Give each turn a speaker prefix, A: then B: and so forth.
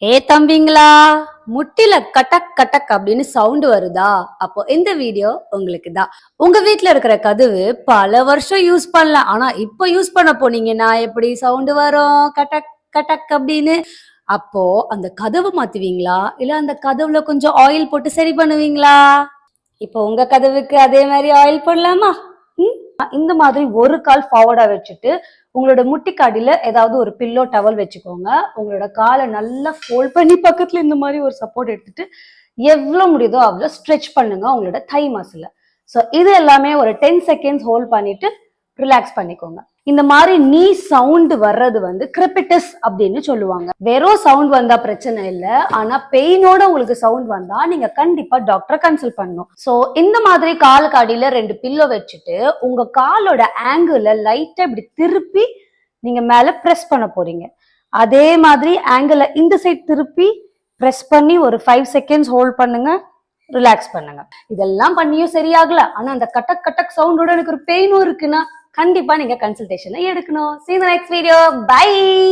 A: ஏ தம்பிங்களா, முட்டில கட்டக் கட்டக் அப்படின்னு சவுண்ட் வருதா? அப்போ இந்த வீடியோ உங்களுக்கு தான். உங்க வீட்ல இருக்கிற கதவு பல வருஷம் யூஸ் பண்ணலாம். ஆனா இப்ப யூஸ் பண்ண போனீங்கன்னா எப்படி சவுண்ட் வரும்? கட்டக் கட்டக் அப்படின்னு. அப்போ அந்த கதவு மாத்துவீங்களா? இல்ல அந்த கதவுல கொஞ்சம் ஆயில் போட்டு சரி பண்ணுவீங்களா? இப்போ உங்க கதவுக்கு அதே மாதிரி ஆயில் போடலாமா? இந்த மாதிரி ஒரு கால் ஃபார்வர்டா வச்சுட்டு உங்களோட முட்டிக்காடியில ஏதாவது ஒரு பில்லோ டவல் வச்சுக்கோங்க. உங்களோட காலை நல்லா ஃபோல்ட் பண்ணி பக்கத்துல இந்த மாதிரி ஒரு சப்போர்ட் எடுத்துட்டு எவ்வளவு முடியுதோ அவ்வளவு ஸ்ட்ரெச் பண்ணுங்க உங்களோட தை மசில. ஸோ இது எல்லாமே ஒரு 10 செகண்ட்ஸ் ஹோல்ட் பண்ணிட்டு ரிலாக்ஸ் பண்ணிக்கோங்க. இந்த மாதிரி நீ சவுண்ட் வர்றது வந்து கிரிபிட்டஸ் அப்படின்னு சொல்லுவாங்க. வெறும் சவுண்ட் வந்தா பிரச்சனை இல்ல, ஆனா பெயினோட உங்களுக்கு சவுண்ட் வந்தா நீங்க கண்டிப்பா டாக்டரை கன்சல்ட் பண்ணணும். சோ இந்த மாதிரி காலுக்கு அடியில 2 பில்லோ வச்சுட்டு உங்க காலோட ஆங்கிள் லைட்டா இப்படி திருப்பி நீங்க மேல பிரஸ் பண்ண போறீங்க. அதே மாதிரி ஆங்கிள் இந்த சைட் திருப்பி பிரஸ் பண்ணி ஒரு 5 செகண்ட்ஸ் ஹோல்ட் பண்ணுங்க, ரிலாக்ஸ் பண்ணுங்க. இதெல்லாம் பண்ணியும் சரியாகல, ஆனா அந்த கட்டக் கட்டக் சவுண்டோட எனக்கு ஒரு பெயினும் இருக்குன்னா கண்டிப்பா நீங்க கன்சல்டேஷன் எடுக்கணும். See you in the next video. Bye.